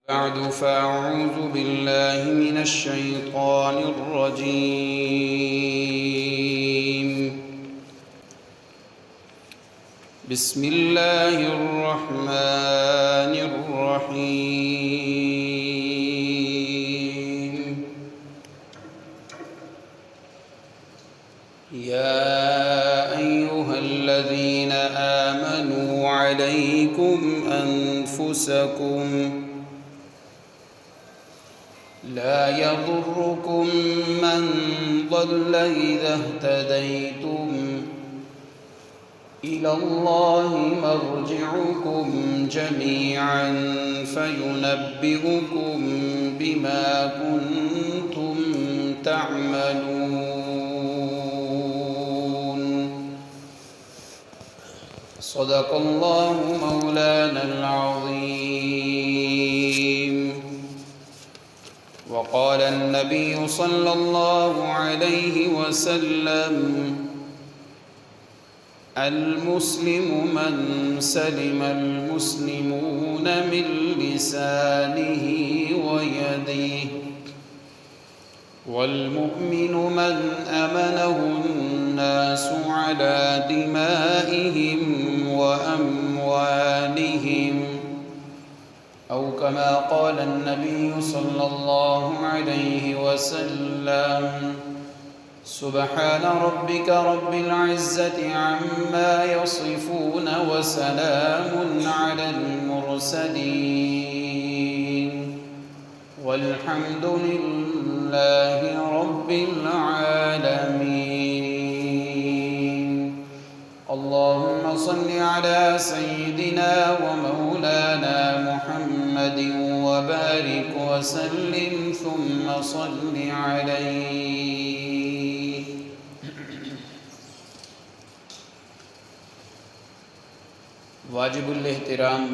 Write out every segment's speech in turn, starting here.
بعد فأعوذ بالله من الشيطان الرجيم. بسم الله الرحمن الرحيم. يا أيها الذين آمنوا عليكم أنفسكم لا يضركم من ضل إذا اهتديتم إلى الله مرجعكم جميعا فينبئكم بما كنتم تعملون. صدق الله مولانا العظيم. وقال النبي صلى الله عليه وسلم: المسلم من سلم المسلمون من لسانه ويده، والمؤمن من أمنه الناس على دمائهم وأموالهم، أو كما قال النبي صلى الله عليه وسلم: سبحان ربك رب العزة عما يصفون وسلام على المرسلين والحمد لله رب العالمين. اللهم صل على سيدنا ومولانا محمد وبارك وسلم ثم صل عليه. واجب الاحترام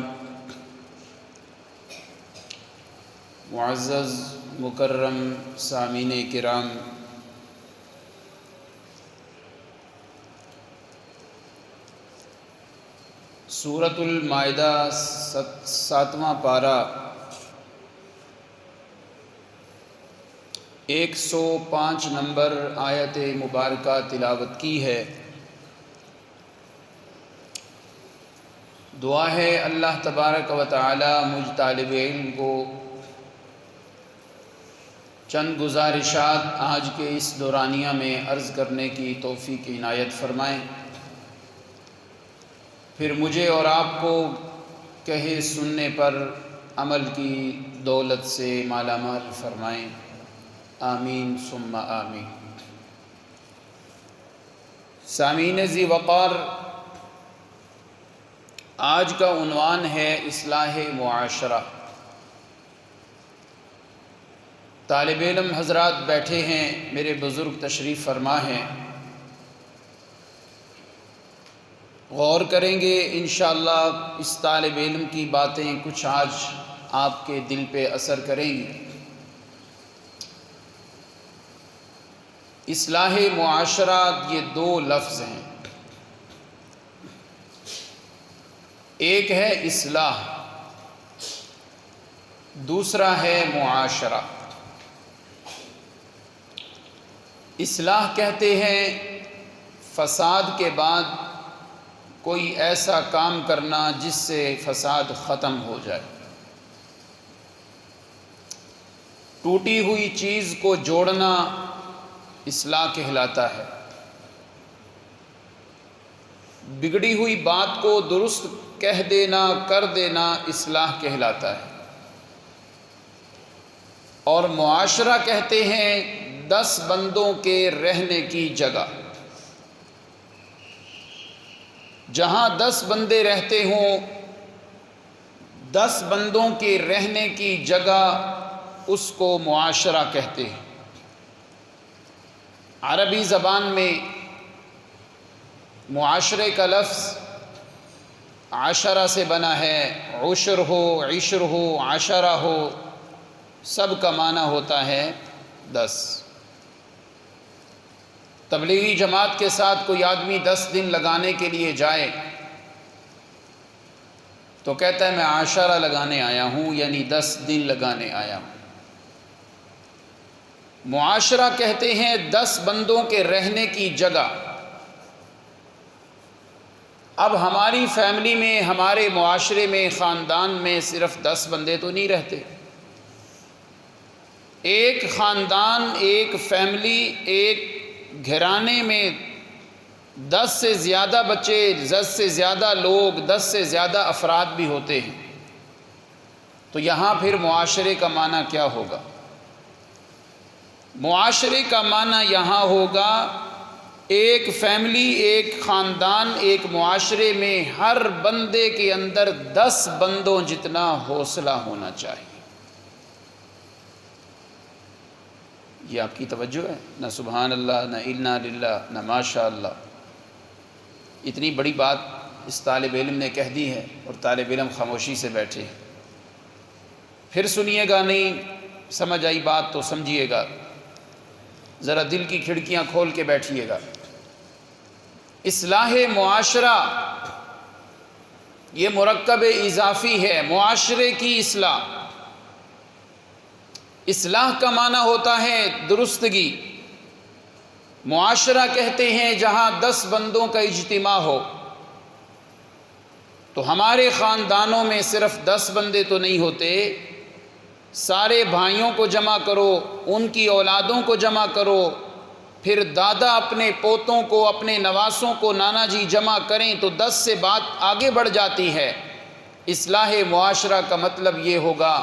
معزز مکرم سامعین کرام، سورۃ المائدہ 7واں پارہ 105 نمبر آیت مبارکہ تلاوت کی ہے۔ دعا ہے اللہ تبارک و تعالی مجھ طالب علم کو چند گزارشات آج کے اس دورانیہ میں عرض کرنے کی توفیق عنایت فرمائیں، پھر مجھے اور آپ کو کہے سننے پر عمل کی دولت سے مالا مال فرمائیں، آمین ثم آمین۔ سامعین ذی وقار، آج کا عنوان ہے اصلاح معاشرہ۔ طالب علم حضرات بیٹھے ہیں، میرے بزرگ تشریف فرما ہیں، غور کریں گے انشاءاللہ اس طالب علم کی باتیں کچھ آج آپ کے دل پہ اثر کریں گی۔ اصلاح معاشرہ یہ دو لفظ ہیں، ایک ہے اصلاح، دوسرا ہے معاشرہ۔ اصلاح کہتے ہیں فساد کے بعد کوئی ایسا کام کرنا جس سے فساد ختم ہو جائے، ٹوٹی ہوئی چیز کو جوڑنا اصلاح کہلاتا ہے، بگڑی ہوئی بات کو درست کہہ دینا کر دینا اصلاح کہلاتا ہے۔ اور معاشرہ کہتے ہیں 10 بندوں کے رہنے کی جگہ، جہاں 10 بندے رہتے ہوں، 10 بندوں کے رہنے کی جگہ، اس کو معاشرہ کہتے ہیں۔ عربی زبان میں معاشرے کا لفظ عشرہ سے بنا ہے، عشر ہو، عشر ہو، عشرہ ہو، سب کا معنی ہوتا ہے 10۔ تبلیغی جماعت کے ساتھ کوئی آدمی 10 دن لگانے کے لیے جائے تو کہتا ہے میں عاشرہ لگانے آیا ہوں، یعنی 10 دن لگانے آیا ہوں۔ معاشرہ کہتے ہیں 10 بندوں کے رہنے کی جگہ۔ اب ہماری فیملی میں، ہمارے معاشرے میں، خاندان میں صرف 10 بندے تو نہیں رہتے۔ ایک خاندان، ایک فیملی، ایک گھرانے میں 10 سے زیادہ بچے، 10 سے زیادہ لوگ، 10 سے زیادہ افراد بھی ہوتے ہیں۔ تو یہاں پھر معاشرے کا معنی کیا ہوگا؟ معاشرے کا معنی یہاں ہوگا ایک فیملی، ایک خاندان، ایک معاشرے میں ہر بندے کے اندر 10 بندوں جتنا حوصلہ ہونا چاہیے۔ یہ آپ کی توجہ ہے؟ نہ سبحان اللہ، نہ انا للہ، نہ ماشاء اللہ۔ اتنی بڑی بات اس طالب علم نے کہہ دی ہے اور طالب علم خاموشی سے بیٹھے ہیں۔ پھر سنیے گا، نہیں سمجھ آئی بات تو سمجھیے گا، ذرا دل کی کھڑکیاں کھول کے بیٹھیے گا۔ اصلاح معاشرہ یہ مرکب اضافی ہے، معاشرے کی اصلاح۔ اصلاح کا معنی ہوتا ہے درستگی۔ معاشرہ کہتے ہیں جہاں 10 بندوں کا اجتماع ہو۔ تو ہمارے خاندانوں میں صرف 10 بندے تو نہیں ہوتے، سارے بھائیوں کو جمع کرو، ان کی اولادوں کو جمع کرو، پھر دادا اپنے پوتوں کو، اپنے نواسوں کو، نانا جی جمع کریں تو 10 سے بات آگے بڑھ جاتی ہے۔ اصلاح معاشرہ کا مطلب یہ ہوگا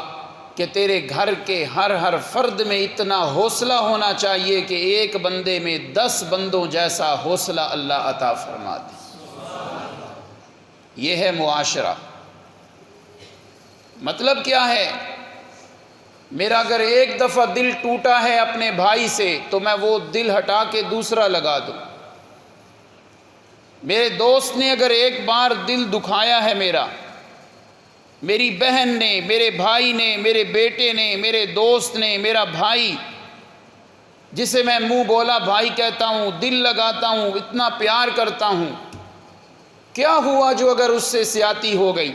کہ تیرے گھر کے ہر فرد میں اتنا حوصلہ ہونا چاہیے کہ ایک بندے میں 10 بندوں جیسا حوصلہ اللہ عطا فرما دے۔ یہ ہے معاشرہ۔ مطلب کیا ہے؟ میرا اگر ایک دفعہ دل ٹوٹا ہے اپنے بھائی سے تو میں وہ دل ہٹا کے دوسرا لگا دوں۔ میرے دوست نے اگر ایک بار دل دکھایا ہے میرا، میری بہن نے، میرے بھائی نے، میرے بیٹے نے، میرے دوست نے، میرا بھائی جسے میں منہ بولا بھائی کہتا ہوں، دل لگاتا ہوں، اتنا پیار کرتا ہوں، کیا ہوا جو اگر اس سے زیادتی ہو گئی؟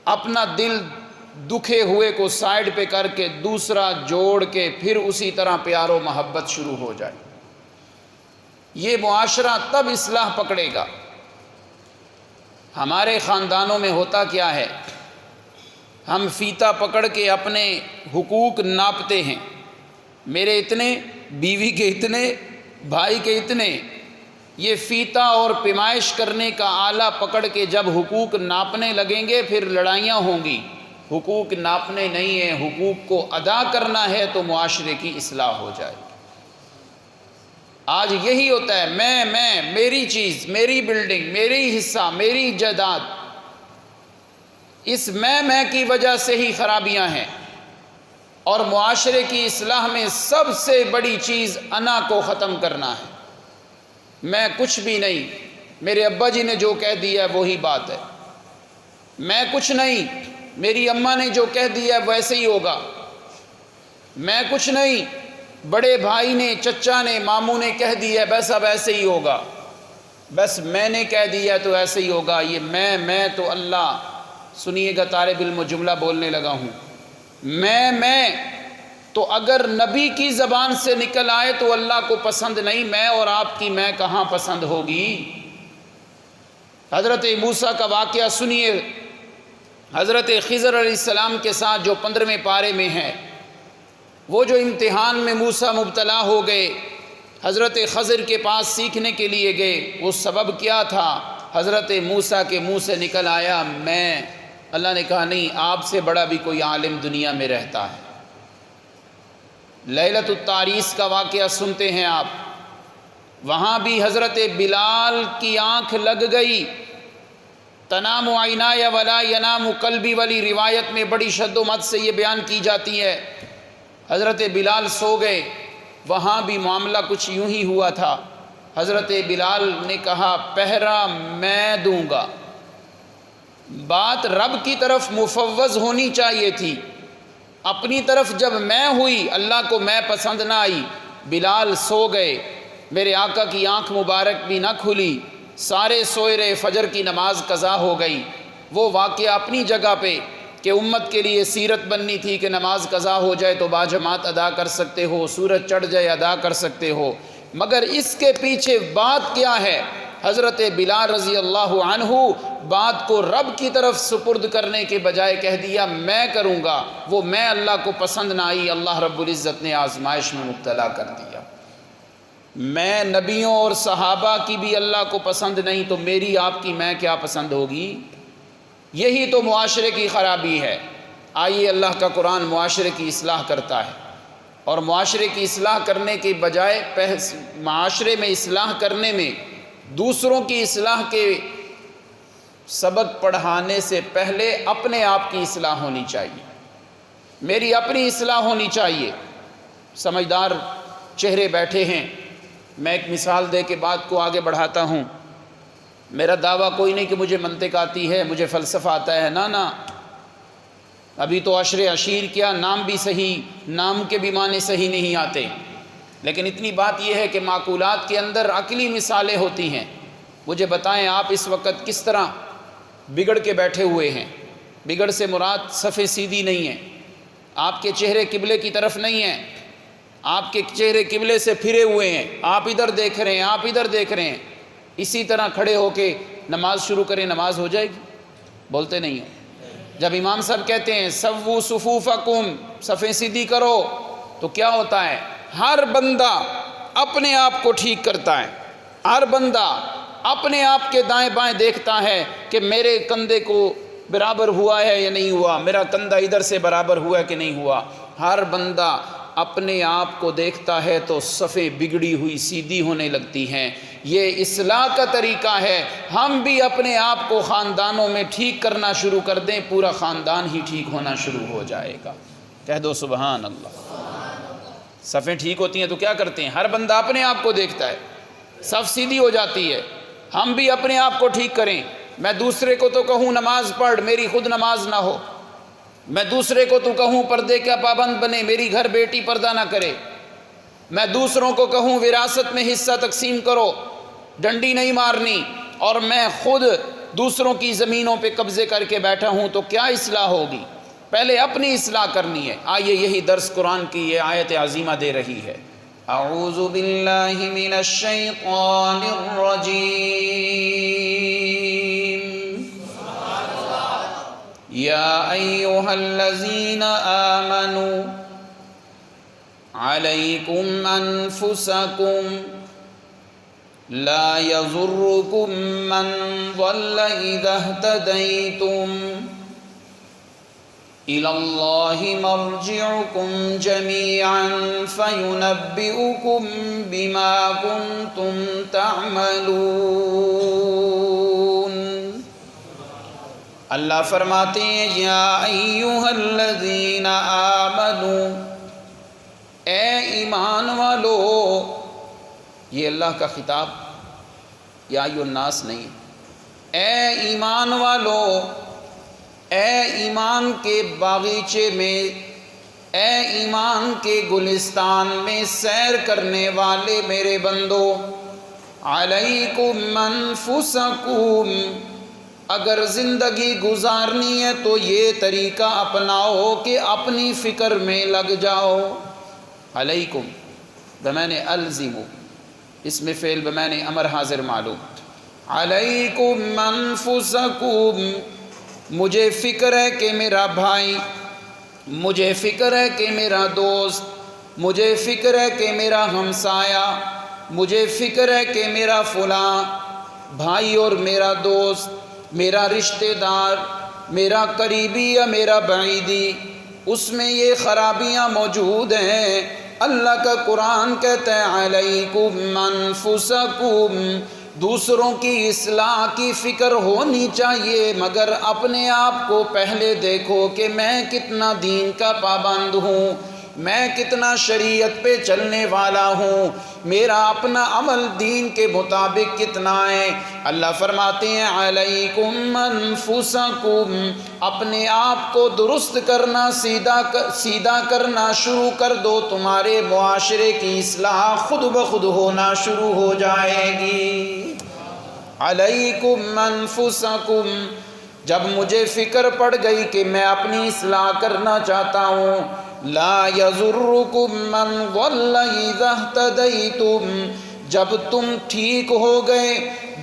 اپنا دل دکھے ہوئے کو سائیڈ پہ کر کے دوسرا جوڑ کے پھر اسی طرح پیار و محبت شروع ہو جائے۔ یہ معاشرہ تب اصلاح پکڑے گا۔ ہمارے خاندانوں میں ہوتا کیا ہے؟ ہم فیتا پکڑ کے اپنے حقوق ناپتے ہیں، میرے اتنے، بیوی کے اتنے، بھائی کے اتنے۔ یہ فیتا اور پیمائش کرنے کا آلہ پکڑ کے جب حقوق ناپنے لگیں گے پھر لڑائیاں ہوں گی۔ حقوق ناپنے نہیں ہیں، حقوق کو ادا کرنا ہے تو معاشرے کی اصلاح ہو جائے گی۔ آج یہی ہوتا ہے، میں، میری چیز، میری بلڈنگ، میری حصہ، میری جائیداد۔ اس میں کی وجہ سے ہی خرابیاں ہیں۔ اور معاشرے کی اصلاح میں سب سے بڑی چیز انا کو ختم کرنا ہے۔ میں کچھ بھی نہیں، میرے ابا جی نے جو کہہ دیا ہے وہی بات ہے۔ میں کچھ نہیں، میری اماں نے جو کہہ دیا ہے ویسے ہی ہوگا۔ میں کچھ نہیں، بڑے بھائی نے، چچا نے، ماموں نے کہہ دیا ہے بس اب ایسے ہی ہوگا، بس میں نے کہہ دیا تو ایسے ہی ہوگا۔ یہ میں تو اللہ، سنیے گا طالب علم، جملہ بولنے لگا ہوں، میں تو اگر نبی کی زبان سے نکل آئے تو اللہ کو پسند نہیں، میں اور آپ کی میں کہاں پسند ہوگی؟ حضرت موسیٰ کا واقعہ سنیے، حضرت خضر علیہ السلام کے ساتھ جو 15ویں پارے میں ہے۔ وہ جو امتحان میں موسیٰ مبتلا ہو گئے، حضرت خضر کے پاس سیکھنے کے لیے گئے، وہ سبب کیا تھا؟ حضرت موسیٰ کے منہ سے نکل آیا میں۔ اللہ نے کہا نہیں، آپ سے بڑا بھی کوئی عالم دنیا میں رہتا ہے۔ لیلۃ التعریس کا واقعہ سنتے ہیں آپ، وہاں بھی حضرت بلال کی آنکھ لگ گئی۔ تنام عینای ولا ینام قلبی والی روایت میں بڑی شد و مد سے یہ بیان کی جاتی ہے۔ حضرت بلال سو گئے، وہاں بھی معاملہ کچھ یوں ہی ہوا تھا۔ حضرت بلال نے کہا پہرا میں دوں گا۔ بات رب کی طرف مفوض ہونی چاہیے تھی، اپنی طرف جب میں ہوئی، اللہ کو میں پسند نہ آئی۔ بلال سو گئے، میرے آقا کی آنکھ مبارک بھی نہ کھلی، سارے سوئے رہے، فجر کی نماز قضا ہو گئی۔ وہ واقعہ اپنی جگہ پہ کہ امت کے لیے سیرت بننی تھی کہ نماز قضا ہو جائے تو باجماعت ادا کر سکتے ہو، سورج چڑھ جائے ادا کر سکتے ہو، مگر اس کے پیچھے بات کیا ہے؟ حضرت بلال رضی اللہ عنہ بات کو رب کی طرف سپرد کرنے کے بجائے کہہ دیا میں کروں گا، وہ میں اللہ کو پسند نہ آئی، اللہ رب العزت نے آزمائش میں مبتلا کر دیا۔ میں نبیوں اور صحابہ کی بھی اللہ کو پسند نہیں تو میری آپ کی میں کیا پسند ہوگی؟ یہی تو معاشرے کی خرابی ہے۔ آئیے اللہ کا قرآن معاشرے کی اصلاح کرتا ہے، اور معاشرے کی اصلاح کرنے کے بجائے معاشرے میں اصلاح کرنے میں دوسروں کی اصلاح کے سبق پڑھانے سے پہلے اپنے آپ کی اصلاح ہونی چاہیے، میری اپنی اصلاح ہونی چاہیے۔ سمجھدار چہرے بیٹھے ہیں، میں ایک مثال دے کے بات کو آگے بڑھاتا ہوں۔ میرا دعویٰ کوئی نہیں کہ مجھے منطق آتی ہے، مجھے فلسفہ آتا ہے، نا، ابھی تو عشر عشیر کیا، نام بھی صحیح، نام کے بھی معنی صحیح نہیں آتے، لیکن اتنی بات یہ ہے کہ معقولات کے اندر عقلی مثالیں ہوتی ہیں۔ مجھے بتائیں آپ اس وقت کس طرح بگڑ کے بیٹھے ہوئے ہیں؟ بگڑ سے مراد صفیں سیدھی نہیں ہیں، آپ کے چہرے قبلے کی طرف نہیں ہیں، آپ کے چہرے قبلے سے پھرے ہوئے ہیں، آپ ادھر دیکھ رہے ہیں، آپ ادھر دیکھ رہے ہیں۔ اسی طرح کھڑے ہو کے نماز شروع کریں، نماز ہو جائے گی؟ بولتے نہیں ہو۔ جب امام صاحب کہتے ہیں سووا صفوفکم، صفیں سیدھی کرو، تو کیا ہوتا ہے؟ ہر بندہ اپنے آپ کو ٹھیک کرتا ہے، ہر بندہ اپنے آپ کے دائیں بائیں دیکھتا ہے کہ میرے کندھے کو برابر ہوا ہے یا نہیں ہوا، میرا کندھا ادھر سے برابر ہوا ہے کہ نہیں ہوا۔ ہر بندہ اپنے آپ کو دیکھتا ہے تو صفیں بگڑی ہوئی سیدھی ہونے لگتی ہیں۔ یہ اصلاح کا طریقہ ہے۔ ہم بھی اپنے آپ کو خاندانوں میں ٹھیک کرنا شروع کر دیں، پورا خاندان ہی ٹھیک ہونا شروع ہو جائے گا۔ کہہ دو سبحان اللہ۔ صفیں ٹھیک ہوتی ہیں تو کیا کرتے ہیں؟ ہر بندہ اپنے آپ کو دیکھتا ہے، صف سیدھی ہو جاتی ہے۔ ہم بھی اپنے آپ کو ٹھیک کریں۔ میں دوسرے کو تو کہوں نماز پڑھ، میری خود نماز نہ ہو۔ میں دوسرے کو تو کہوں پردے کا پابند بنے، میری گھر بیٹی پردہ نہ کرے۔ میں دوسروں کو کہوں وراثت میں حصہ تقسیم کرو، ڈنڈی نہیں مارنی، اور میں خود دوسروں کی زمینوں پہ قبضے کر کے بیٹھا ہوں، تو کیا اصلاح ہوگی؟ پہلے اپنی اصلاح کرنی ہے۔ آئیے یہی درس قرآن کی یہ آیت عظیمہ دے رہی ہے۔ اعوذ باللہ من الشیطان الرجیم، یا ایہا الذین آمنوا علیکم انفسکم لا یضرکم من ضل اذا اہتدیتم الی اللہ مرجعکم جمیعا فینبئکم بما کنتم تعملون۔ اللہ فرماتے ہیں یا ایھا الذین آمنوا، اے ایمان والو۔ یہ اللہ کا خطاب یا ایھا الناس نہیں، اے ایمان والو، اے ایمان کے باغیچے میں، اے ایمان کے گلستان میں سیر کرنے والے میرے بندو، علیکم انفسکم، اگر زندگی گزارنی ہے تو یہ طریقہ اپناؤ کہ اپنی فکر میں لگ جاؤ۔ علیکم بمعنی الزمو، اس میں فعل بمعنی امر حاضر معلوم۔ علیکم انفسکم، مجھے فکر ہے کہ میرا بھائی، مجھے فکر ہے کہ میرا دوست، مجھے فکر ہے کہ میرا ہمسایہ، مجھے فکر ہے کہ میرا فلاں بھائی اور میرا دوست، میرا رشتہ دار، میرا قریبی یا میرا بعیدی، اس میں یہ خرابیاں موجود ہیں۔ اللہ کا قرآن کہتا ہے علیکم انفسکم، دوسروں کی اصلاح کی فکر ہونی چاہیے، مگر اپنے آپ کو پہلے دیکھو کہ میں کتنا دین کا پابند ہوں، میں کتنا شریعت پہ چلنے والا ہوں، میرا اپنا عمل دین کے مطابق کتنا ہے۔ اللہ فرماتے ہیں علیکم انفسکم، اپنے آپ کو درست کرنا، سیدھا کرنا شروع کر دو، تمہارے معاشرے کی اصلاح خود بخود ہونا شروع ہو جائے گی۔ علیکم انفسکم جب مجھے فکر پڑ گئی کہ میں اپنی اصلاح کرنا چاہتا ہوں، لا یضرکم من ضل اذا اہتدیتم، جب تم ٹھیک ہو گئے،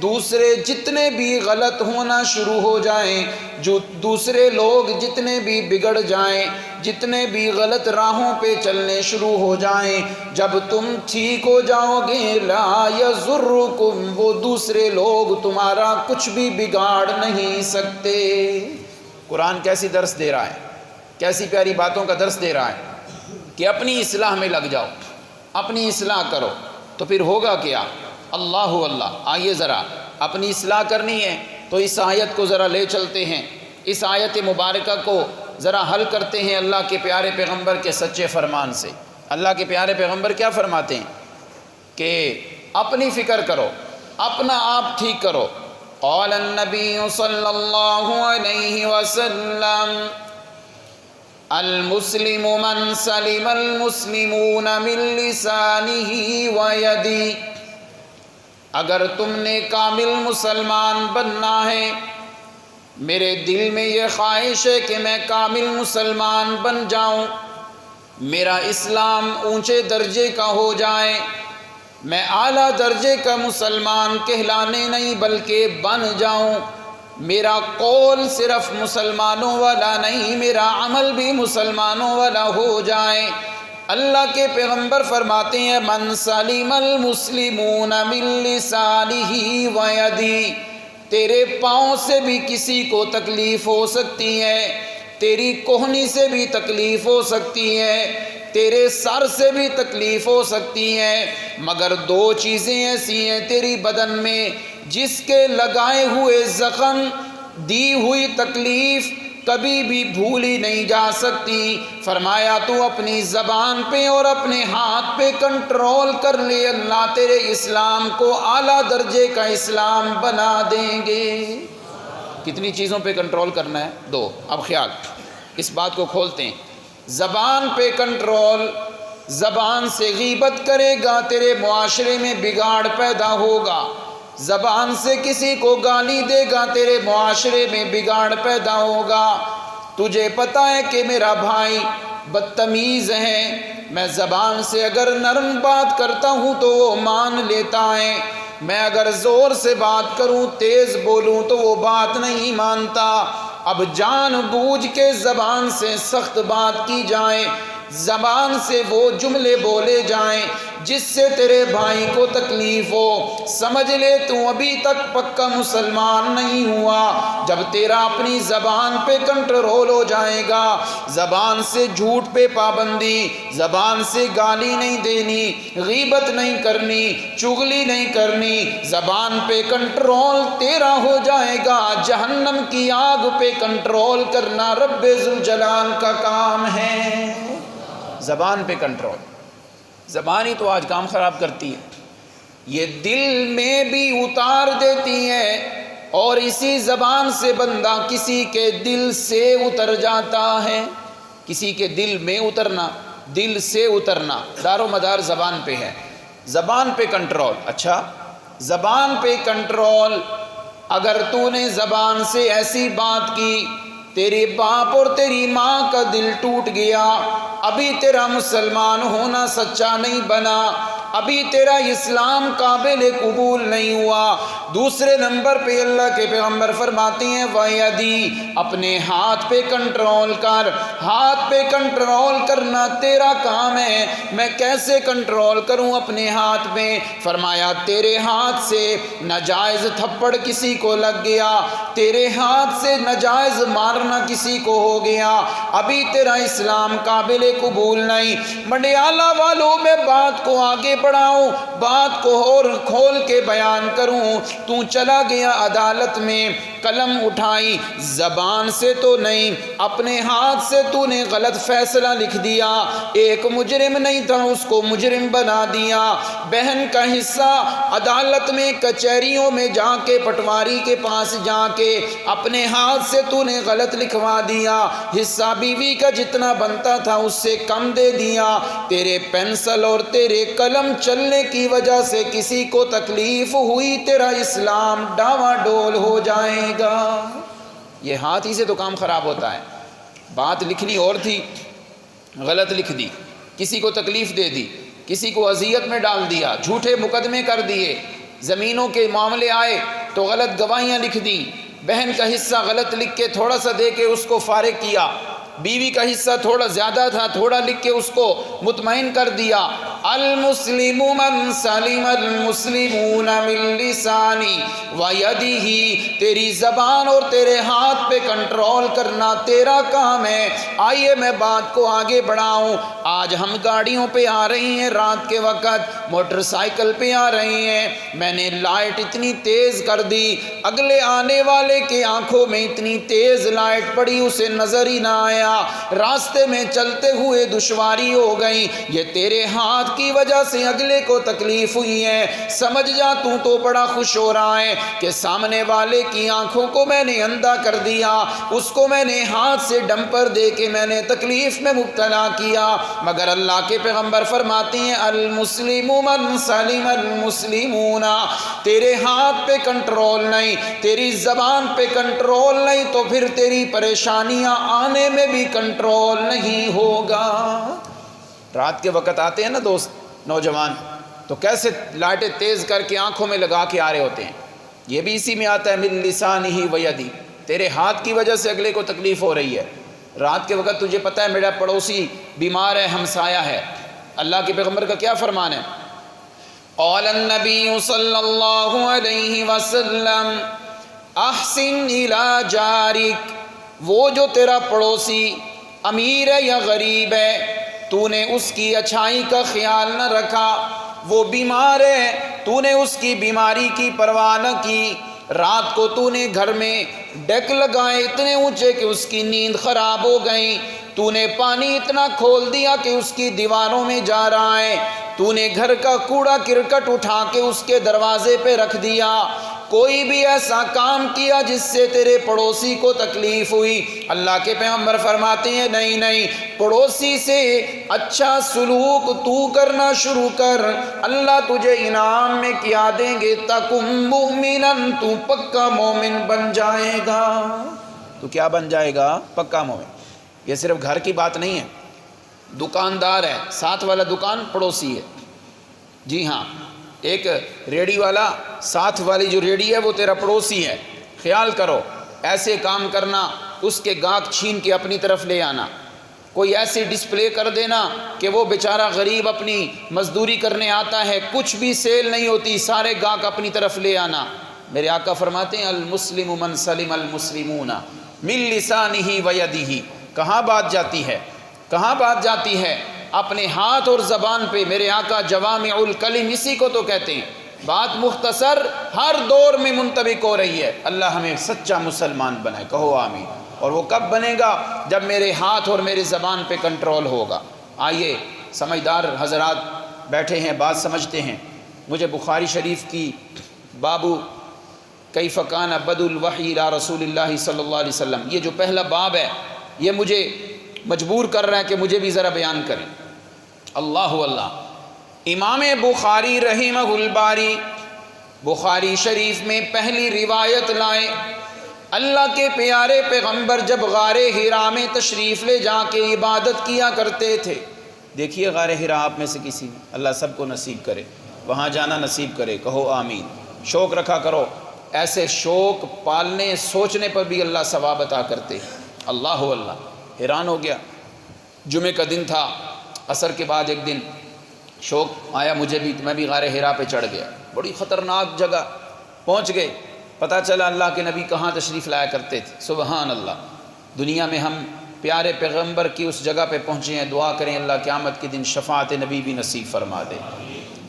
دوسرے جتنے بھی غلط ہونا شروع ہو جائیں، جو دوسرے لوگ جتنے بھی بگڑ جائیں، جتنے بھی غلط راہوں پہ چلنے شروع ہو جائیں، جب تم ٹھیک ہو جاؤ گے، لا یضرکم، وہ دوسرے لوگ تمہارا کچھ بھی بگاڑ نہیں سکتے۔ قرآن کیسی درس دے رہا ہے، کیسی پیاری باتوں کا درس دے رہا ہے کہ اپنی اصلاح میں لگ جاؤ، اپنی اصلاح کرو، تو پھر ہوگا کیا؟ اللہ اللہ۔ آئیے ذرا اپنی اصلاح کرنی ہے تو اس آیت کو ذرا لے چلتے ہیں، اس آیت مبارکہ کو ذرا حل کرتے ہیں اللہ کے پیارے پیغمبر کے سچے فرمان سے۔ اللہ کے پیارے پیغمبر کیا فرماتے ہیں کہ اپنی فکر کرو، اپنا آپ ٹھیک کرو۔ قال النبی صلی اللہ علیہ وسلم المسلم من سلم المسلمون من لسانہ ویدہ، اگر تم نے کامل مسلمان بننا ہے، میرے دل میں یہ خواہش ہے کہ میں کامل مسلمان بن جاؤں، میرا اسلام اونچے درجے کا ہو جائے، میں اعلیٰ درجے کا مسلمان کہلانے نہیں بلکہ بن جاؤں، میرا قول صرف مسلمانوں والا نہیں، میرا عمل بھی مسلمانوں والا ہو جائے۔ اللہ کے پیغمبر فرماتے ہیں من سلم المسلمون من لسانہ ویدہ، تیرے پاؤں سے بھی کسی کو تکلیف ہو سکتی ہے، تیری کوہنی سے بھی تکلیف ہو سکتی ہے، تیرے سر سے بھی تکلیف ہو سکتی ہے، مگر دو چیزیں ایسی ہیں تیری بدن میں جس کے لگائے ہوئے زخم، دی ہوئی تکلیف کبھی بھی بھولی نہیں جا سکتی۔ فرمایا تو اپنی زبان پہ اور اپنے ہاتھ پہ کنٹرول کر لے، اللہ تیرے اسلام کو اعلیٰ درجے کا اسلام بنا دیں گے۔ کتنی چیزوں پہ کنٹرول کرنا ہے؟ دو۔ اب خیال اس بات کو کھولتے ہیں، زبان پہ کنٹرول، زبان سے غیبت کرے گا تیرے معاشرے میں بگاڑ پیدا ہوگا، زبان سے کسی کو گالی دے گا تیرے معاشرے میں بگاڑ پیدا ہوگا۔ تجھے پتہ ہے کہ میرا بھائی بدتمیز ہے، میں زبان سے اگر نرم بات کرتا ہوں تو وہ مان لیتا ہے، میں اگر زور سے بات کروں، تیز بولوں تو وہ بات نہیں مانتا۔ اب جان بوجھ کے زبان سے سخت بات کی جائے، زبان سے وہ جملے بولے جائیں جس سے تیرے بھائی کو تکلیف ہو، سمجھ لے تو ابھی تک پکا مسلمان نہیں ہوا۔ جب تیرا اپنی زبان پہ کنٹرول ہو جائے گا، زبان سے جھوٹ پہ پابندی، زبان سے گالی نہیں دینی، غیبت نہیں کرنی، چغلی نہیں کرنی، زبان پہ کنٹرول تیرا ہو جائے گا، جہنم کی آگ پہ کنٹرول کرنا رب ذوالجلال کا کام ہے۔ زبان پہ کنٹرول، زبان ہی تو آج کام خراب کرتی ہے، یہ دل میں بھی اتار دیتی ہے، اور اسی زبان سے بندہ کسی کے دل سے اتر جاتا ہے۔ کسی کے دل میں اترنا، دل سے اترنا، دار و مدار زبان پہ ہے۔ زبان پہ کنٹرول، اچھا زبان پہ کنٹرول، اگر تو نے زبان سے ایسی بات کی، تیرے باپ اور تیری ماں کا دل ٹوٹ گیا، ابھی تیرا مسلمان ہونا سچا نہیں بنا، ابھی تیرا اسلام قابل قبول نہیں ہوا۔ دوسرے نمبر پہ اللہ کے پیغمبر فرماتے ہیں وَيَدِي، اپنے ہاتھ پہ کنٹرول کر۔ ہاتھ پہ کنٹرول کرنا تیرا کام ہے۔ میں کیسے کنٹرول کروں اپنے ہاتھ پہ؟ فرمایا تیرے ہاتھ سے ناجائز تھپڑ کسی کو لگ گیا، تیرے ہاتھ سے ناجائز مارنا کسی کو ہو گیا، ابھی تیرا اسلام قابل قبول نہیں۔ منڈیالہ والوں میں بات کو آگے بڑھاؤں، بات کو اور کھول کے بیان کروں، تو چلا گیا عدالت میں، قلم اٹھائی، زبان سے تو نہیں، اپنے ہاتھ سے تو نے غلط فیصلہ لکھ دیا، ایک مجرم نہیں تھا اس کو مجرم بنا دیا، بہن کا حصہ عدالت میں کچہریوں میں جا کے پٹواری کے پاس جا کے اپنے ہاتھ سے تو نے غلط لکھوا دیا، حصہ بیوی کا جتنا بنتا تھا اس سے کم دے دیا، تیرے پینسل اور تیرے قلم چلنے کی وجہ سے کسی کو تکلیف ہوئی، تیرا اسلام ڈاواڈول ہو جائے گا۔ یہ ہاتھ ہی سے تو کام خراب ہوتا ہے. بات لکھنی اور تھی، غلط لکھ دی، کسی کو تکلیف دے دی، کسی کو اذیت میں ڈال دیا، جھوٹے مقدمے کر دیے، زمینوں کے معاملے آئے تو غلط گواہیاں لکھ دیں، بہن کا حصہ غلط لکھ کے تھوڑا سا دے کے اس کو فارغ کیا، بیوی کا حصہ تھوڑا زیادہ تھا، تھوڑا لکھ کے اس کو مطمئن کر دیا. المسلم من سلم المسلمون من لسانی ویدہ، تیری زبان اور تیرے ہاتھ پہ کنٹرول کرنا تیرا کام ہے. آئیے میں بات کو آگے بڑھاؤں. آج ہم گاڑیوں پہ آ رہی ہیں، رات کے وقت موٹر سائیکل پہ آ رہی ہیں، میں نے لائٹ اتنی تیز کر دی، اگلے آنے والے کے آنکھوں میں اتنی تیز لائٹ پڑی اسے نظر ہی نہ آیا، راستے میں چلتے ہوئے دشواری ہو گئی. یہ تیرے ہاتھ کی وجہ سے اگلے کو تکلیف ہوئی ہے. سمجھ جا تو بڑا خوش ہو رہا ہے کہ سامنے والے کی آنکھوں کو میں نے اندھا کر دیا، اس کو میں نے ہاتھ سے ڈمپر دے کے میں نے تکلیف میں مبتلا کیا. مگر اللہ کے پیغمبر فرماتے ہیں المسلم من سلم المسلمون، تیرے ہاتھ پہ کنٹرول نہیں، تیری زبان پہ کنٹرول نہیں تو پھر تیری پریشانیاں آنے میں بھی کنٹرول نہیں ہوگا. رات کے وقت آتے ہیں نا دوست نوجوان، تو کیسے لائٹیں تیز کر کے آنکھوں میں لگا کے آ رہے ہوتے ہیں. یہ بھی اسی میں آتا ہے من لسانہ ویدی، تیرے ہاتھ کی وجہ سے اگلے کو تکلیف ہو رہی ہے. رات کے وقت تجھے پتہ ہے میرا پڑوسی بیمار ہے، ہمسایہ ہے، اللہ کے پیغمبر کا کیا فرمان ہے؟ قال النبی صلی اللہ علیہ وسلم احسن الی جارک، وہ جو تیرا پڑوسی امیر ہے یا غریب ہے، تو نے اس کی اچھائی کا خیال نہ رکھا، وہ بیمار ہے، تو نے اس کی بیماری کی پرواہ نہ کی، رات کو تو نے گھر میں ڈیک لگائے اتنے اونچے کہ اس کی نیند خراب ہو گئی، تو نے پانی اتنا کھول دیا کہ اس کی دیواروں میں جا رہا ہے، تو نے گھر کا کوڑا کرکٹ اٹھا کے اس کے دروازے پہ رکھ دیا، کوئی بھی ایسا کام کیا جس سے تیرے پڑوسی کو تکلیف ہوئی. اللہ کے پیغمبر فرماتے ہیں نہیں، پڑوسی سے اچھا سلوک تو کرنا شروع کر، اللہ تجھے انعام میں کیا دیں گے، تکم مؤمنا، تو پکا مومن بن جائے گا. تو کیا بن جائے گا؟ پکا مومن. یہ صرف گھر کی بات نہیں ہے، دکاندار ہے، ساتھ والا دکان پڑوسی ہے. جی ہاں، ایک ریڑھی والا، ساتھ والی جو ریڑھی ہے وہ تیرا پڑوسی ہے. خیال کرو، ایسے کام کرنا، اس کے گاہک چھین کے اپنی طرف لے آنا، کوئی ایسی ڈسپلے کر دینا کہ وہ بیچارہ غریب اپنی مزدوری کرنے آتا ہے، کچھ بھی سیل نہیں ہوتی، سارے گاہک اپنی طرف لے آنا. میرے آقا فرماتے ہیں المسلم من سلم المسلمون من لسانہ ویدہ. کہاں بات جاتی ہے؟ کہاں بات جاتی ہے؟ اپنے ہاتھ اور زبان پہ. میرے آقا جوامع الکلم اسی کو تو کہتے ہیں، بات مختصر ہر دور میں منطبق ہو رہی ہے. اللہ ہمیں سچا مسلمان بنائے، کہو آمین. اور وہ کب بنے گا؟ جب میرے ہاتھ اور میرے زبان پہ کنٹرول ہوگا. آئیے سمجھدار حضرات بیٹھے ہیں، بات سمجھتے ہیں. مجھے بخاری شریف کی بابو کیف کان بدء الوحی الی رسول اللہ صلی اللہ علیہ وسلم، یہ جو پہلا باب ہے یہ مجھے مجبور کر رہا ہے کہ مجھے بھی ذرا بیان کریں. اللہ اللہ. امام بخاری رحمہ الباری بخاری شریف میں پہلی روایت لائے، اللہ کے پیارے پیغمبر جب غار حرا میں تشریف لے جا کے عبادت کیا کرتے تھے. دیکھیے غار حرا آپ میں سے کسی نے، اللہ سب کو نصیب کرے، وہاں جانا نصیب کرے، کہو آمین. شوق رکھا کرو، ایسے شوق پالنے سوچنے پر بھی اللہ ثواب عطا کرتے. اللہ اللہ. حیران ہو گیا، جمعے کا دن تھا، عصر کے بعد ایک دن شوق آیا مجھے بھی، میں بھی غار حرا پہ چڑھ گیا. بڑی خطرناک جگہ پہنچ گئے، پتہ چلا اللہ کے نبی کہاں تشریف لایا کرتے تھے. سبحان اللہ. دنیا میں ہم پیارے پیغمبر کی اس جگہ پہ پہنچے ہیں. دعا کریں اللہ قیامت کے دن شفاعت نبی بھی نصیب فرما دے.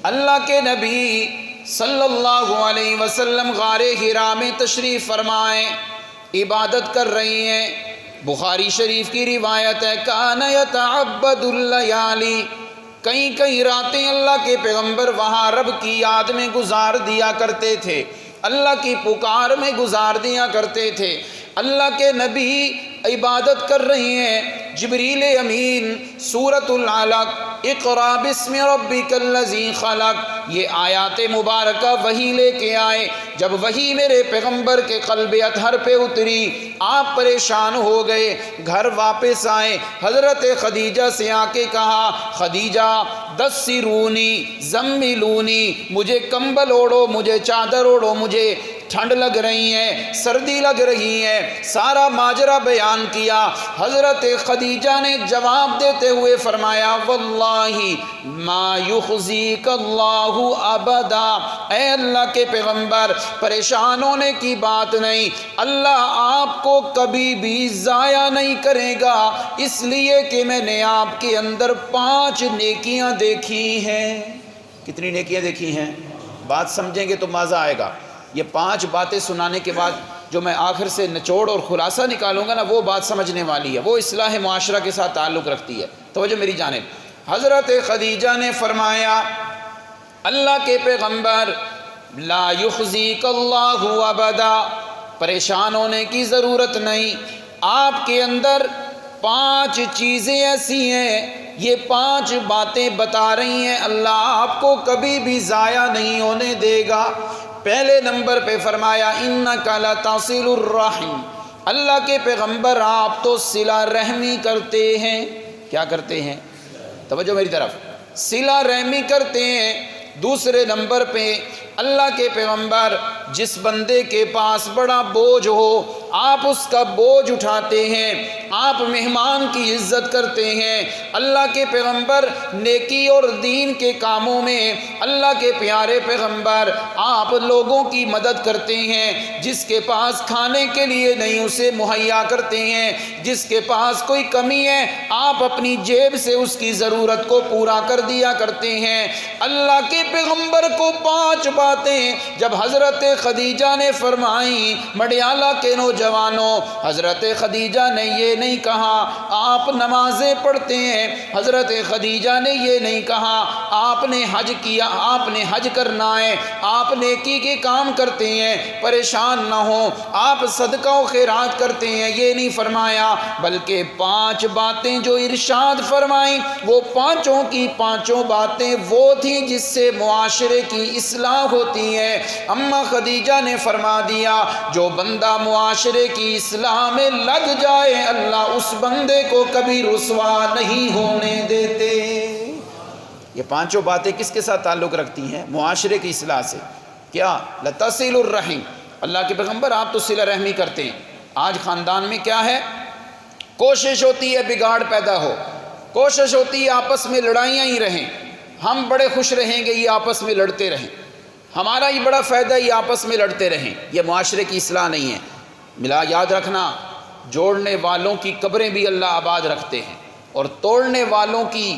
اللہ کے نبی صلی اللہ علیہ وسلم غار حرا میں تشریف فرمائے، عبادت کر رہی ہیں. بخاری شریف کی روایت ہے کان یتعبد اللیالی، کئی راتیں اللہ کے پیغمبر وہاں رب کی یاد میں گزار دیا کرتے تھے، اللہ کی پکار میں گزار دیا کرتے تھے. اللہ کے نبی عبادت کر رہی ہیں، جبریل امین سورۃ العلق اقرا بسم ربک الذی خلق، یہ آیات مبارکہ وہی لے کے آئے۔ جب وہی میرے پیغمبر کے قلب اطہر پہ اتری، آپ پریشان ہو گئے، گھر واپس آئے، حضرت خدیجہ سے آ کے کہا خدیجہ دثرونی زملونی، مجھے کمبل اوڑھو، مجھے چادر اوڑھو، مجھے ٹھنڈ لگ رہی ہے، سردی لگ رہی ہے۔ سارا ماجرا بیان کیا۔ حضرت خدیجہ نے جواب دیتے ہوئے فرمایا واللہ ما یخزیک اللہ ابدا، اے اللہ کے پیغمبر پریشان ہونے کی بات نہیں، اللہ آپ کو کبھی بھی ضائع نہیں کرے گا، اس لیے کہ میں نے آپ کے اندر 5 نیکیاں دیکھی ہیں۔ کتنی نیکیاں دیکھی ہیں؟ بات سمجھیں گے تو مزہ آئے گا۔ یہ 5 باتیں سنانے کے بعد جو میں آخر سے نچوڑ اور خلاصہ نکالوں گا نا، وہ بات سمجھنے والی ہے، وہ اصلاح معاشرہ کے ساتھ تعلق رکھتی ہے۔ توجہ میری جانب۔ حضرت خدیجہ نے فرمایا اللہ کے پیغمبر لا یخزیک اللہ ابدا، پریشان ہونے کی ضرورت نہیں، آپ کے اندر 5 چیزیں ایسی ہیں، یہ 5 باتیں بتا رہی ہیں، اللہ آپ کو کبھی بھی ضائع نہیں ہونے دے گا۔ پہلے نمبر پہ فرمایا انک لتصل الرحم، اللہ کے پیغمبر آپ تو صلہ رحمی کرتے ہیں۔ کیا کرتے ہیں؟ توجہ میری طرف، صلہ رحمی کرتے ہیں۔ دوسرے نمبر پہ اللہ کے پیغمبر جس بندے کے پاس بڑا بوجھ ہو، آپ اس کا بوجھ اٹھاتے ہیں، آپ مہمان کی عزت کرتے ہیں۔ اللہ کے پیغمبر نیکی اور دین کے کاموں میں اللہ کے پیارے پیغمبر آپ لوگوں کی مدد کرتے ہیں، جس کے پاس کھانے کے لیے نہیں اسے مہیا کرتے ہیں، جس کے پاس کوئی کمی ہے آپ اپنی جیب سے اس کی ضرورت کو پورا کر دیا کرتے ہیں۔ اللہ کے پیغمبر کو 5 باتیں جب حضرت خدیجہ نے فرمائی، مڈیالہ کے نوجوانوں، حضرت خدیجہ نے یہ نہیں کہا آپ نمازیں پڑھتے ہیں، حضرت خدیجہ نے یہ نہیں کہا آپ نے حج کیا، آپ نے حج کرنا ہے، آپ نیکی کے کام کرتے ہیں پریشان نہ ہوں، آپ صدقہ و خیرات کرتے ہیں، یہ نہیں فرمایا، بلکہ 5 باتیں جو ارشاد فرمائیں وہ 5 کی 5 باتیں وہ تھیں جس سے معاشرے کی اصلاح ہوتی ہے۔ اماں خدیجہ نے فرما دیا جو بندہ معاشرے کی اصلاح میں لگ جائے اللہ اس بندے کو کبھی رسوا نہیں ہونے دیتے۔ یہ 5 باتیں کس کے ساتھ تعلق رکھتی ہیں؟ معاشرے کی اصلاح سے۔ کیا؟ لتصل الرحم، اللہ کے پیغمبر آپ تو صلہ رحمی کرتے ہیں۔ آج خاندان میں کیا ہے؟ کوشش ہوتی ہے بگاڑ پیدا ہو، کوشش ہوتی ہے آپس میں لڑائیاں ہی رہیں، ہم بڑے خوش رہیں گے یہ آپس میں لڑتے رہیں، ہمارا ہی بڑا فائدہ یہ آپس میں لڑتے رہیں۔ یہ معاشرے کی اصلاح نہیں ہے۔ ملا یاد رکھنا، جوڑنے والوں کی قبریں بھی اللہ آباد رکھتے ہیں اور توڑنے والوں کی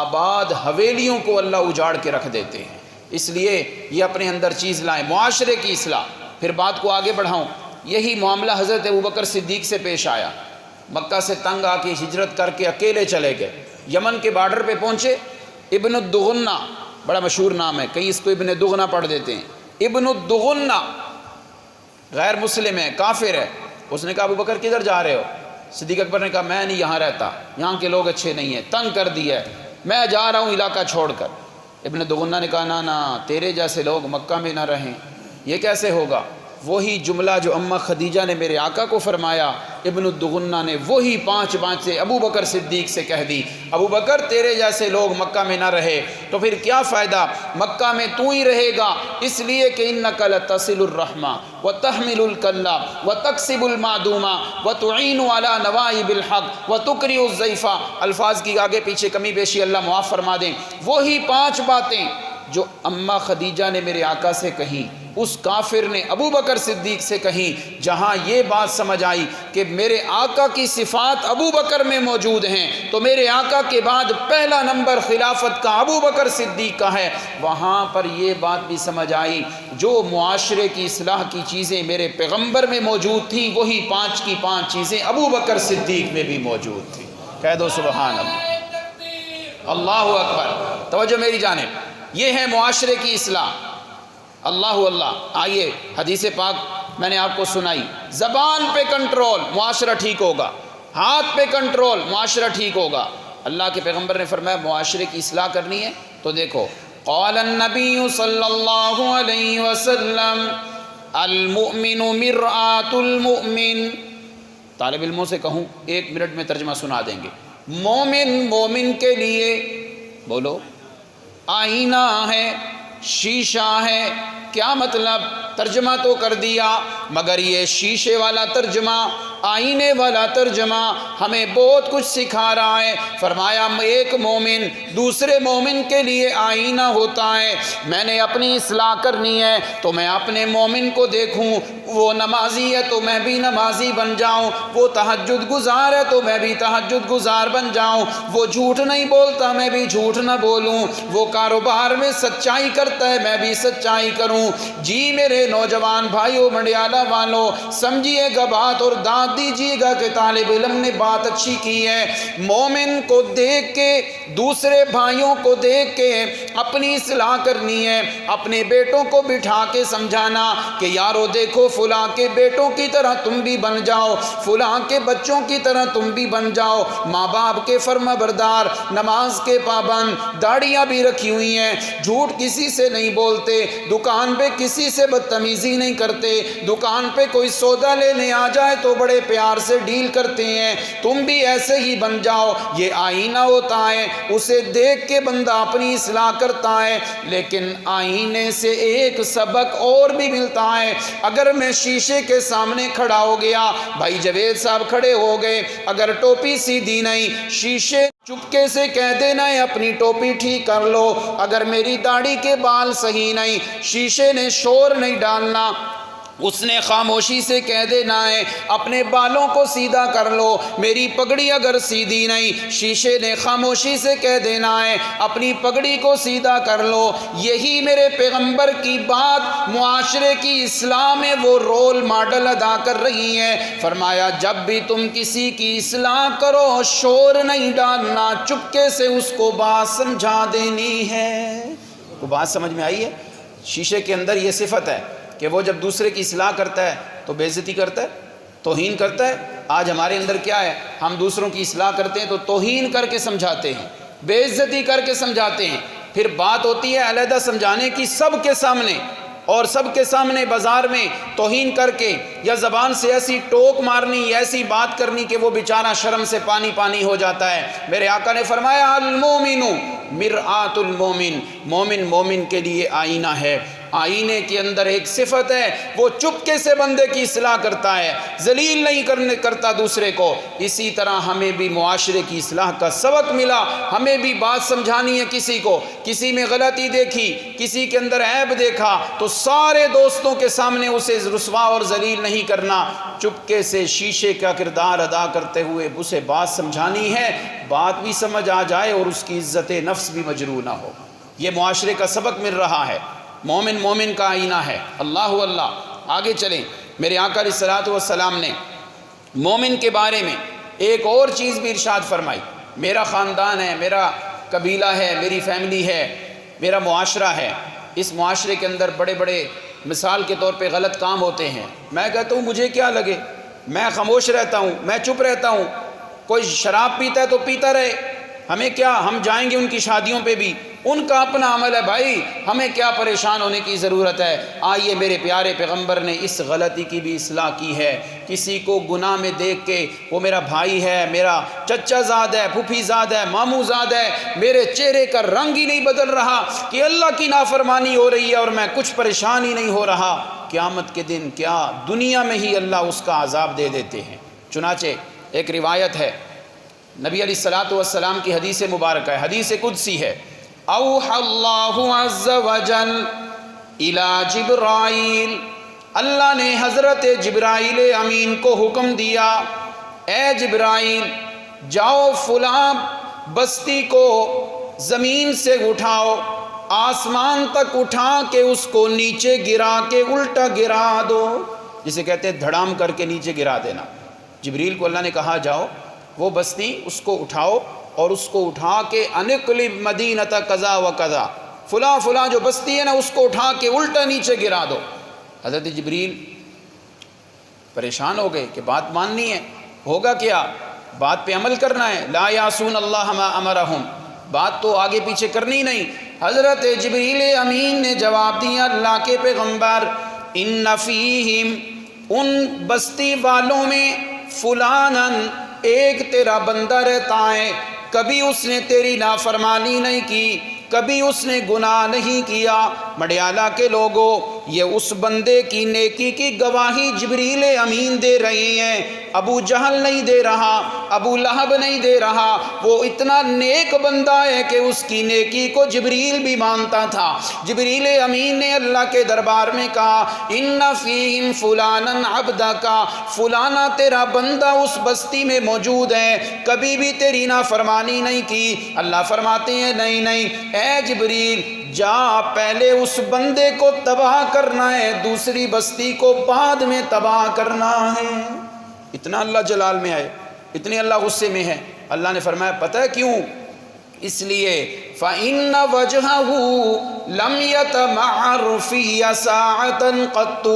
آباد حویلیوں کو اللہ اجاڑ کے رکھ دیتے ہیں۔ اس لیے یہ اپنے اندر چیز لائیں، معاشرے کی اصلاح۔ پھر بات کو آگے بڑھاؤں، یہی معاملہ حضرت ابوبکر صدیق سے پیش آیا۔ مکہ سے تنگ آ کے ہجرت کر کے اکیلے چلے گئے، یمن کے بارڈر پہ پہنچے۔ ابن الدغنہ بڑا مشہور نام ہے، کئی اس کو ابن دغنہ پڑھ دیتے ہیں۔ ابن الدغنہ غیر مسلم ہے، کافر ہے۔ اس نے کہا ابوبکر کدھر جا رہے ہو؟ صدیق اکبر نے کہا میں نہیں یہاں رہتا، یہاں کے لوگ اچھے نہیں ہیں، تنگ کر دیا ہے، میں جا رہا ہوں علاقہ چھوڑ کر۔ ابن دغنہ نے کہا نا تیرے جیسے لوگ مکہ میں نہ رہیں، یہ کیسے ہوگا؟ وہی جملہ جو اماں خدیجہ نے میرے آقا کو فرمایا، ابن الدغنہ نے وہی 5 باتیں ابو بکر صدیق سے کہہ دی۔ ابو بکر تیرے جیسے لوگ مکہ میں نہ رہے تو پھر کیا فائدہ، مکہ میں تو ہی رہے گا، اس لیے کہ انک لتصل الرحمہ وتحمل الکلہ وتکسب المعدومہ وتعین علی نوائب الحق وتقری الضیفہ۔ الفاظ کی آگے پیچھے کمی بیشی اللہ معاف فرما دیں۔ وہی 5 باتیں جو اماں خدیجہ نے میرے آقا سے کہیں، اس کافر نے ابو بکر صدیق سے کہیں، جہاں یہ بات سمجھ آئی کہ میرے آقا کی صفات ابو بکر میں موجود ہیں تو میرے آقا کے بعد پہلا نمبر خلافت کا ابو بکر صدیق کا ہے، وہاں پر یہ بات بھی سمجھ آئی جو معاشرے کی اصلاح کی چیزیں میرے پیغمبر میں موجود تھیں وہی 5 کی 5 چیزیں ابو بکر صدیق میں بھی موجود تھیں۔ کہہ دو سبحان اللہ، اللہ اکبر۔ توجہ میری جانب، یہ ہے معاشرے کی اصلاح۔ اللہ اللہ۔ آئیے حدیث پاک میں نے آپ کو سنائی، زبان پہ کنٹرول، معاشرہ ٹھیک ہوگا۔ ہاتھ پہ کنٹرول، معاشرہ ٹھیک ہوگا۔ اللہ کے پیغمبر نے فرمایا معاشرے کی اصلاح کرنی ہے تو دیکھو، قال النبی صلی اللہ علیہ وسلم المؤمن مرآۃ المؤمن۔ طالب علموں سے کہوں 1 منٹ میں ترجمہ سنا دیں گے۔ مومن کے لیے بولو آئینہ ہے، شیشہ ہے۔ کیا مطلب؟ ترجمہ تو کر دیا، مگر یہ شیشے والا ترجمہ، آئینے والا ترجمہ ہمیں بہت کچھ سکھا رہا ہے۔ فرمایا ایک مومن دوسرے مومن کے لیے آئینہ ہوتا ہے۔ میں نے اپنی اصلاح کرنی ہے تو میں اپنے مومن کو دیکھوں، وہ نمازی ہے تو میں بھی نمازی بن جاؤں، وہ تہجد گزار ہے تو میں بھی تہجد گزار بن جاؤں، وہ جھوٹ نہیں بولتا میں بھی جھوٹ نہ بولوں، وہ کاروبار میں سچائی کرتا ہے میں بھی سچائی کروں۔ جی میرے نوجوان بھائیوں، منڈیالہ والوں، سمجھیے گا بات اور داد دیجیے گا کہ طالب علم نے بات اچھی کی ہے۔ مومن کو دیکھ کے، دوسرے بھائیوں کو دیکھ کے اپنی اصلاح کرنی ہے۔ اپنے بیٹوں کو بٹھا کے سمجھانا کہ یارو دیکھو فلاں کے بیٹوں کی طرح تم بھی بن جاؤ، فلاں کے بچوں کی طرح تم بھی بن جاؤ، ماں باپ کے فرما بردار، نماز کے پابند، داڑیاں بھی رکھی ہوئی ہیں، جھوٹ کسی سے نہیں بولتے، دکان پہ کسی سے بدتمیزی نہیں کرتے، دکان پہ کوئی سودا لینے آ جائے تو بڑے پیار سے ڈیل کرتے ہیں، تم بھی ایسے ہی بن جاؤ۔ یہ آئینہ ہوتا ہے، اسے دیکھ کے بندہ اپنی اصلاح کرتا ہے۔ لیکن آئینے سے ایک سبق اور بھی ملتا ہے۔ اگر میں شیشے کے سامنے کھڑا ہو گیا، بھائی جوید صاحب کھڑے ہو گئے، اگر ٹوپی سیدھی نہیں، شیشے چپکے سے کہہ دینا ہے اپنی ٹوپی ٹھیک کر لو۔ اگر میری داڑھی کے بال صحیح نہیں، شیشے نے شور نہیں ڈالنا، اس نے خاموشی سے کہہ دینا ہے اپنے بالوں کو سیدھا کر لو۔ میری پگڑی اگر سیدھی نہیں، شیشے نے خاموشی سے کہہ دینا ہے اپنی پگڑی کو سیدھا کر لو۔ یہی میرے پیغمبر کی بات معاشرے کی اصلاح میں وہ رول ماڈل ادا کر رہی ہے۔ فرمایا جب بھی تم کسی کی اصلاح کرو، شور نہیں ڈالنا، چپکے سے اس کو بات سمجھا دینی ہے۔ وہ بات سمجھ میں آئی ہے؟ شیشے کے اندر یہ صفت ہے کہ وہ جب دوسرے کی اصلاح کرتا ہے تو بے عزتی کرتا ہے، توہین کرتا ہے۔ آج ہمارے اندر کیا ہے؟ ہم دوسروں کی اصلاح کرتے ہیں تو توہین کر کے سمجھاتے ہیں، بے عزتی کر کے سمجھاتے ہیں۔ پھر بات ہوتی ہے علیحدہ سمجھانے کی، سب کے سامنے، اور سب کے سامنے بازار میں توہین کر کے یا زبان سے ایسی ٹوک مارنی، ایسی بات کرنی کہ وہ بیچارہ شرم سے پانی پانی ہو جاتا ہے۔ میرے آقا نے فرمایا المومن مرآۃ المومن، مومن مومن کے لیے آئینہ ہے۔ آئینے کے اندر ایک صفت ہے، وہ چپکے سے بندے کی اصلاح کرتا ہے، ذلیل نہیں کرتا دوسرے کو۔ اسی طرح ہمیں بھی معاشرے کی اصلاح کا سبق ملا، ہمیں بھی بات سمجھانی ہے کسی کو، کسی میں غلطی دیکھی، کسی کے اندر عیب دیکھا تو سارے دوستوں کے سامنے اسے رسوا اور ذلیل نہیں کرنا، چپکے سے شیشے کا کردار ادا کرتے ہوئے اسے بات سمجھانی ہے، بات بھی سمجھ آ جائے اور اس کی عزت نفس بھی مجروح نہ ہو۔ یہ معاشرے کا سبق مل رہا ہے۔ مومن مومن کا آئینہ ہے۔ اللہ اللہ، آگے چلیں۔ میرے آقا علیہ الصلوۃ والسلام نے مومن کے بارے میں ایک اور چیز بھی ارشاد فرمائی۔ میرا خاندان ہے، میرا قبیلہ ہے، میری فیملی ہے، میرا معاشرہ ہے، اس معاشرے کے اندر بڑے بڑے مثال کے طور پہ غلط کام ہوتے ہیں، میں کہتا ہوں مجھے کیا لگے، میں خاموش رہتا ہوں، میں چپ رہتا ہوں۔ کوئی شراب پیتا ہے تو پیتا رہے، ہمیں کیا، ہم جائیں گے ان کی شادیوں پہ بھی، ان کا اپنا عمل ہے بھائی، ہمیں کیا پریشان ہونے کی ضرورت ہے۔ آئیے میرے پیارے پیغمبر نے اس غلطی کی بھی اصلاح کی ہے۔ کسی کو گناہ میں دیکھ کے، وہ میرا بھائی ہے، میرا چچا زاد ہے، پھوپھی زاد ہے، ماموں زاد ہے، میرے چہرے کا رنگ ہی نہیں بدل رہا کہ اللہ کی نافرمانی ہو رہی ہے اور میں کچھ پریشان ہی نہیں ہو رہا، قیامت کے دن کیا دنیا میں ہی اللہ اس کا عذاب دے دیتے ہیں۔ چنانچہ ایک روایت ہے، نبی علیہ الصلوۃ والسلام کی حدیث مبارکہ ہے، حدیث قدسی ہے، اوحى اللہ عز وجل الى جبرائیل، اللہ نے حضرت جبرائیل امین کو حکم دیا، اے جبرائیل جاؤ فلاں بستی کو زمین سے اٹھاؤ، آسمان تک اٹھا کے اس کو نیچے گرا کے الٹا گرا دو، جسے کہتے ہیں دھڑام کر کے نیچے گرا دینا۔ جبریل کو اللہ نے کہا جاؤ وہ بستی اس کو اٹھاؤ اور اس کو اٹھا کے انقلب مدینہ قضا و قضا، فلاں فلاں جو بستی ہے نا اس کو اٹھا کے الٹا نیچے گرا دو۔ حضرت جبریل پریشان ہو گئے کہ بات ماننی ہے، ہوگا کیا؟ بات پہ عمل کرنا ہے. لا یعصون اللہ ما امرہم، بات تو آگے پیچھے کرنی نہیں. حضرت جبریل امین نے جواب دیا اللہ کے پیغمبر ان فیہم، ان بستی والوں میں فلانن، ایک تیرا بندہ رہتا ہے، کبھی اس نے تیری نافرمانی نہیں کی، کبھی اس نے گناہ نہیں کیا. مڈیالہ کے لوگوں، یہ اس بندے کی نیکی کی گواہی جبریل امین دے رہے ہیں. ابو جہل نہیں دے رہا، ابو لہب نہیں دے رہا. وہ اتنا نیک بندہ ہے کہ اس کی نیکی کو جبریل بھی مانتا تھا. جبریل امین نے اللہ کے دربار میں کہا ان فیہم فلانن عبدکا، فلانا تیرا بندہ اس بستی میں موجود ہے، کبھی بھی تیری نافرمانی نہیں کی. اللہ فرماتے ہیں نہیں نہیں اے جبریل، جا پہلے اس بندے کو تباہ کرنا ہے، دوسری بستی کو بعد میں تباہ کرنا ہے. اتنا اللہ جلال میں آئے، اتنے اللہ غصے میں ہے. اللہ نے فرمایا پتہ ہے کیوں؟ اس لیے فَإِنَّ وَجْهَهُ لَمْ يَتَمَعَّرْ فِيَّ سَاعَةً قَطُّ.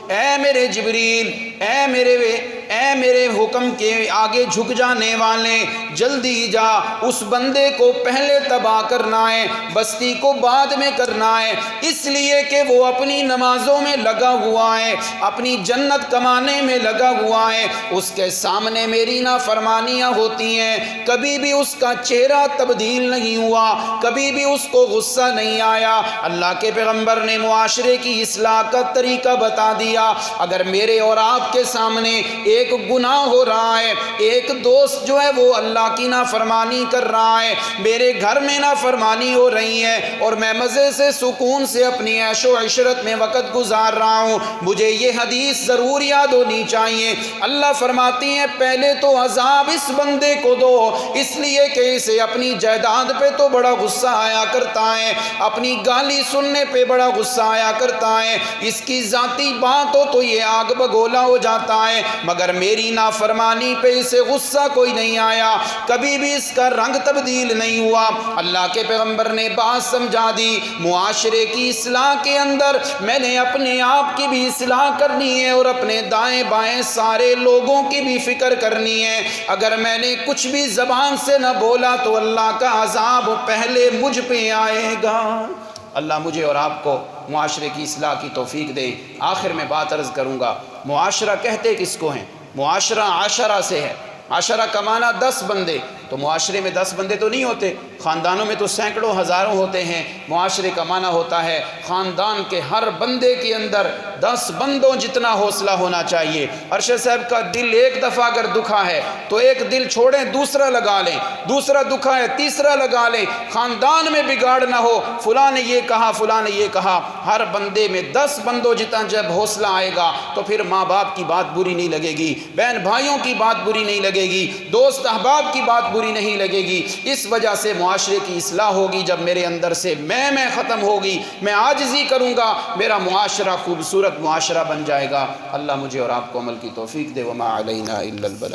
اے میرے جبریل، اے میرے حکم کے آگے جھک جانے والے، جلدی جا، اس بندے کو پہلے تباہ کرنا ہے، بستی کو بعد میں کرنا ہے. اس لیے کہ وہ اپنی نمازوں میں لگا ہوا ہے، اپنی جنت کمانے میں لگا ہوا ہے. اس کے سامنے میری نافرمانیاں ہوتی ہیں، کبھی بھی اس کا چہرہ تبدیل نہیں ہوا، کبھی بھی اس کو غصہ نہیں آیا. اللہ کے پیغمبر نے معاشرے کی اصلاح کا طریقہ بتا دیا. اگر میرے اور آپ کے سامنے ایک گناہ ہو رہا ہے، ایک دوست جو ہے وہ اللہ کی نافرمانی کر رہا ہے، میرے گھر میں نافرمانی ہو رہی ہے اور میں مزے سے سکون سے اپنی عیش و عشرت میں وقت گزار رہا ہوں، مجھے یہ حدیث ضرور یاد ہونی چاہیے. اللہ فرماتی ہیں پہلے تو عذاب اس بندے کو دو، اس لیے کہ اسے اپنی جائیداد پہ تو بڑا غصہ آیا کرتا ہے، اپنی گالی سننے پہ بڑا غصہ آیا کرتا ہے، اس کی ذاتی بات ہو تو یہ آگ بگولا ہو جاتا ہے، مگر میری نافرمانی پہ اسے غصہ کوئی نہیں آیا، کبھی بھی اس کا رنگ تبدیل نہیں ہوا. اللہ کے پیغمبر نے بات سمجھا دی. معاشرے کی اصلاح کے اندر میں نے اپنے آپ کی بھی اصلاح کرنی ہے اور اپنے دائیں بائیں سارے لوگوں کی بھی فکر کرنی ہے. اگر میں نے کچھ بھی زبان سے نہ بولا تو اللہ کا عذاب پہلے مجھ پہ آئے گا. اللہ مجھے اور آپ کو معاشرے کی اصلاح کی توفیق دے. آخر میں بات عرض کروں گا، معاشرہ کہتے کس کو ہیں؟ معاشرہ عشرہ سے ہے. عشرہ کا معنی 10 بندے. تو معاشرے میں 10 بندے تو نہیں ہوتے، خاندانوں میں تو سینکڑوں ہزاروں ہوتے ہیں. معاشرے کا معنی ہوتا ہے خاندان کے ہر بندے کے اندر 10 بندوں جتنا حوصلہ ہونا چاہیے. ارشد صاحب کا دل ایک دفعہ اگر دکھا ہے تو ایک دل چھوڑیں دوسرا لگا لیں، دوسرا دکھا ہے تیسرا لگا لیں. خاندان میں بگاڑ نہ ہو، فلاں نے یہ کہا فلاں نے یہ کہا. ہر بندے میں 10 بندوں جتنا جب حوصلہ آئے گا تو پھر ماں باپ کی بات بری نہیں لگے گی، بہن بھائیوں کی بات بری نہیں لگے گی، دوست احباب کی بات بری نہیں لگے گی. اس وجہ سے معاشرے کی اصلاح ہوگی جب میرے اندر سے میں ختم ہوگی، میں عاجزی کروں گا، میرا معاشرہ خوبصورت معاشرہ بن جائے گا. اللہ مجھے اور آپ کو عمل کی توفیق دے. وما علینا الا البلاغ.